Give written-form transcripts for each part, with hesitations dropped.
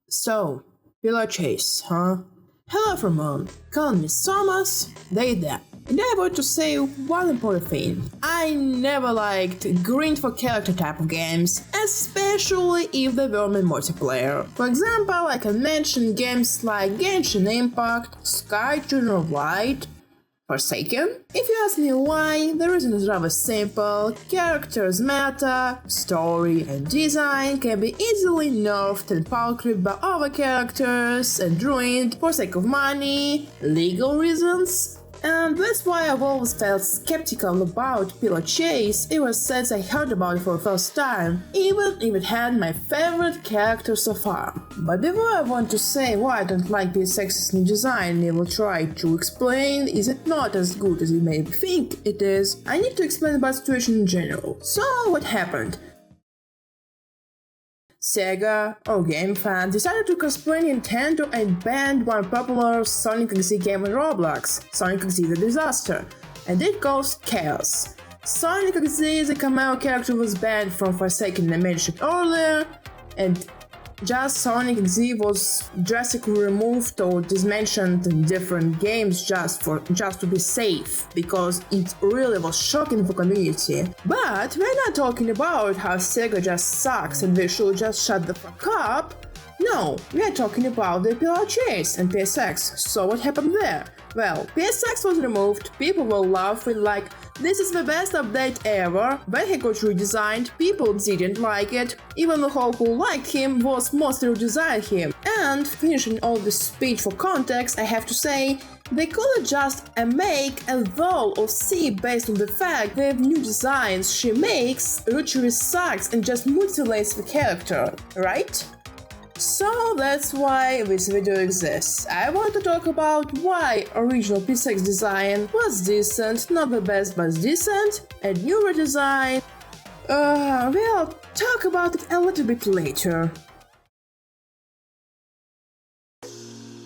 So, pillar chase, huh? Hello everyone, call me Thomas, they there. And I want to say one important thing. I never liked grind for character type of games, especially if they were in multiplayer. For example, I can mention games like Genshin Impact, Sky Junior Light, Forsaken. If you ask me why, the reason is rather simple. Characters matter, story and design can be easily nerfed and power-creeped by other characters and ruined for sake of money, legal reasons. And that's why I've always felt skeptical about pillar chase ever since I heard about it for the first time, even if it had my favorite character so far. But before I want to say why I don't like PCX'S new design, I will try to explain is it not as good as you may think it is, I need to explain about the situation in general. So what happened? SEGA, or GameFan, decided to cosplay Nintendo and banned one popular SonicXZ game in Roblox, SonicXZ the Disaster, and it caused chaos. SonicXZ, the cameo character, was banned from Forsaken I mentioned earlier, and just SonicXZ was drastically removed or dismentioned in different games just to be safe, because it really was shocking for community. But we're not talking about how SEGA just sucks and we should just shut the fuck up. No, we are talking about the pillar chase and PSX. So what happened there? Well, PSX was removed, people were laughing like this is the best update ever. When he got redesigned, people didn't like it. Even the whole who liked him was mostly redesigned him. And finishing all this speech for context, I have to say, they could just make a wall of C based on the fact that new designs she makes literally sucks and just mutilates the character, right? So that's why this video exists. I want to talk about why original PCX'S design was decent, not the best but decent, and new redesign. We'll talk about it a little bit later.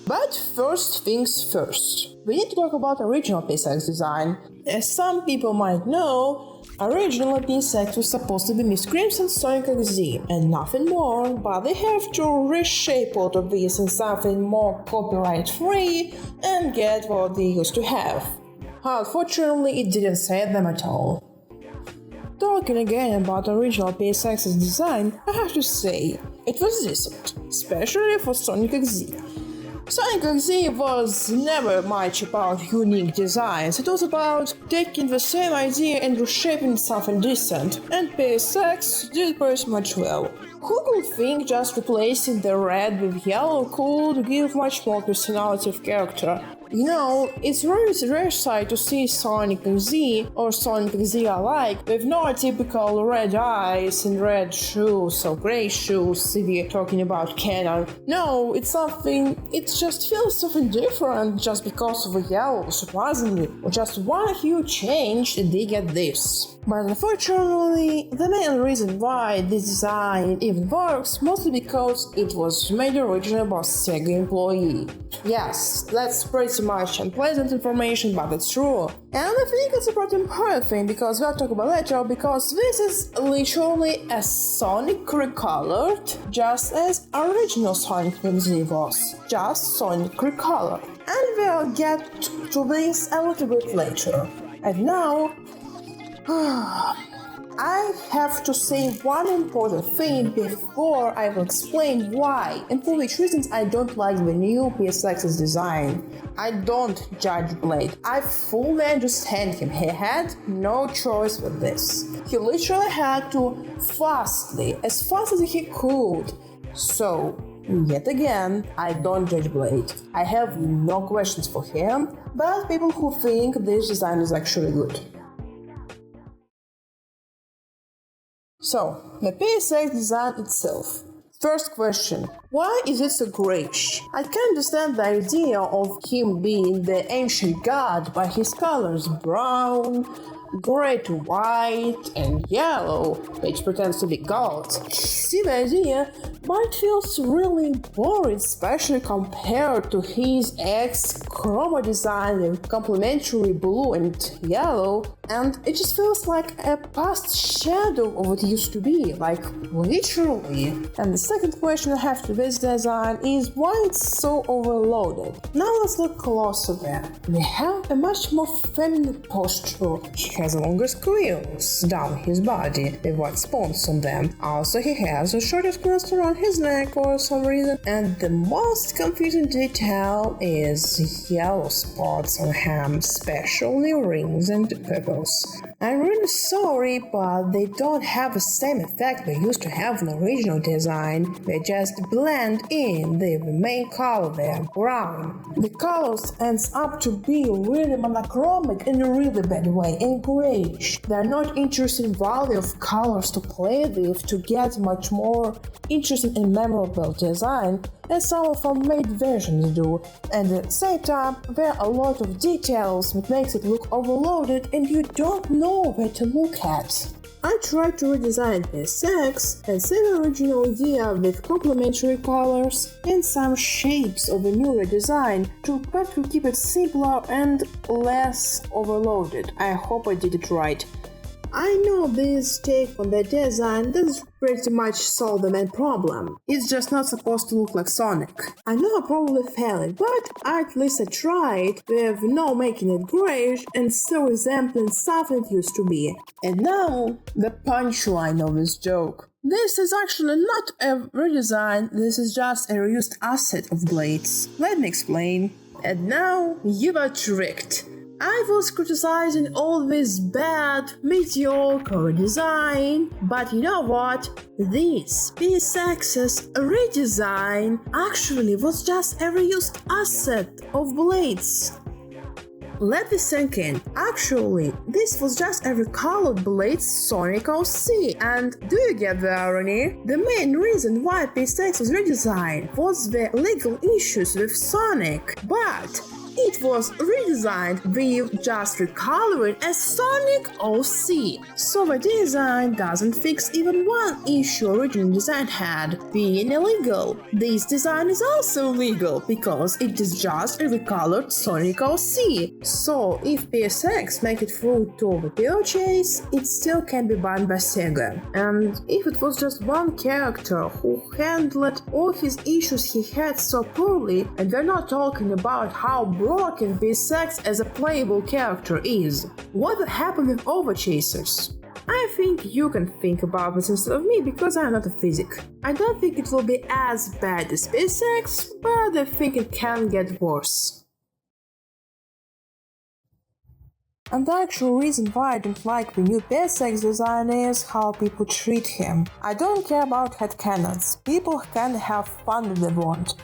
But first things first, we need to talk about original PCX'S design. As some people might know, originally PCX'S was supposed to be Miss Crimson SonicXZ and nothing more, but they have to reshape all of this in something more copyright free and get what they used to have. Unfortunately, it didn't save them at all. Talking again about original PCX'S design, I have to say, it was decent, especially for SonicXZ. SonicXZ was never much about unique designs, it was about taking the same idea and reshaping something decent, and PSX did pretty much well. Who could think just replacing the red with yellow could give much more personality of character? You know, it's very rare sight to see SonicXZ or SonicXZ alike with no typical red eyes and red shoes or grey shoes if you're talking about canon. No, it just feels something different just because of the yellow, surprisingly, or just one huge change and they get this. But unfortunately, the main reason why this design even works mostly because it was made originally by SEGA employee. Yes, that's pretty much unpleasant information, but it's true. And I think it's a pretty important thing because we'll talk about later, because this is literally a Sonic recolored, just as original SonicXZ was, just Sonic recolored. And we'll get to this a little bit later. And now, I have to say one important thing before I will explain why and for which reasons I don't like the new PSX's design. I don't judge Blade. I fully understand him. He had no choice with this. He literally had to as fast as he could. So, yet again, I don't judge Blade. I have no questions for him, but people who think this design is actually good. So, the PSX design itself. First question, why is it so grayish? I can understand the idea of him being the ancient god by his colors brown, grey to white, and yellow, which pretends to be gold. See the idea, but it feels really boring, especially compared to his ex-chroma design with complementary blue and yellow, and it just feels like a past shadow of what it used to be, like literally. And the second question I have to this design is why it's so overloaded. Now let's look closer there. We have a much more feminine posture. He has longer quills down his body with white spots on them. Also he has a shorter quills around his neck for some reason. And the most confusing detail is yellow spots on him, especially rings and pebbles. I'm really sorry, but they don't have the same effect we used to have in the original design. They just blend in the main color there, brown. The colors ends up to be really monochromatic in a really bad way and grayish. They're not interesting value of colors to play with to get much more interesting and memorable design as some of our made versions do, and at the same time there are a lot of details that makes it look overloaded and you don't know where to look at. I tried to redesign PCX'S and same original idea with complementary colors and some shapes of a new redesign to keep it simpler and less overloaded. I hope I did it right. I know this take on the design does pretty much solve the main problem. It's just not supposed to look like Sonic. I know I probably failed, but at least I tried with no making it grayish and still resembling something it used to be. And now, the punchline of this joke. This is actually not a redesign, this is just a reused asset of blades. Let me explain. And now, you were tricked. I was criticizing all this bad, mediocre design, but you know what? This PCX'S redesign actually was just a reused asset of blades. Let this sink in. Actually, this was just a recolored Blades Sonic OC, and do you get the irony? The main reason why PCX was redesigned was the legal issues with Sonic, but it was redesigned with just recoloring as Sonic OC. So the design doesn't fix even one issue original design had, being illegal. This design is also illegal because it is just a recolored Sonic OC. So if PCX make it through to the pillarchase, it still can be banned by SEGA. And if it was just one character who handled all his issues he had so poorly, and we're not talking about how broken PCX as a playable character is, what would happen with overchasers? I think you can think about this instead of me because I'm not a physic. I don't think it will be as bad as PCX, but I think it can get worse. And the actual reason why I don't like the new PCX design is how people treat him. I don't care about headcanons, people can have fun if they want,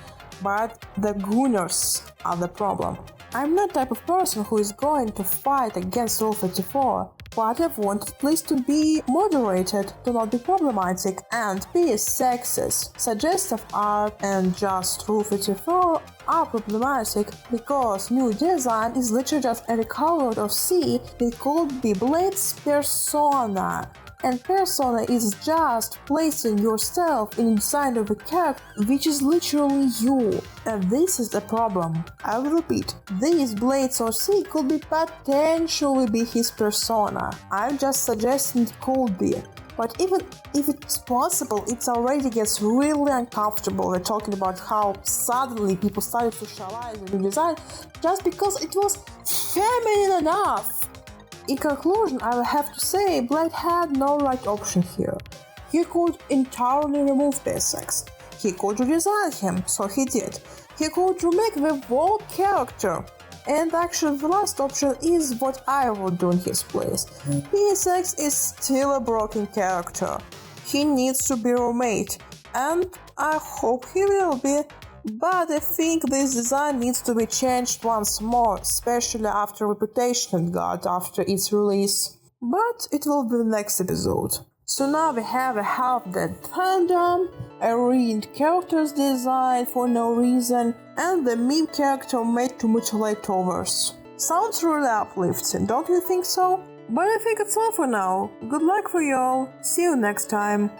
but the gooners are the problem. I'm not the type of person who is going to fight against Rule 34, but I want at least to be moderated, to not be problematic, and PCX'S suggestive art and just Rule 34 are problematic because new design is literally just a recolor of C that could be Blade's persona. And persona is just placing yourself inside of a character which is literally you. And this is the problem. I will repeat, this Blades or C could be potentially be his persona. I'm just suggesting it could be. But even if it's possible, it already gets really uncomfortable. We're talking about how suddenly people started to socialize the new design just because it was feminine enough. In conclusion, I will have to say Blade had no right option here. He could entirely remove PCX. He could redesign him, so he did. He could remake the whole character. And actually the last option is what I would do in his place. PCX is still a broken character. He needs to be remade, and I hope he will be. But I think this design needs to be changed once more, especially after Reputation it got after its release. But it will be the next episode. So now we have a half-dead fandom, a ruined character's design for no reason, and the meme character made to mutilate overs. Sounds really uplifting, don't you think so? But I think it's all for now. Good luck for y'all. See you next time.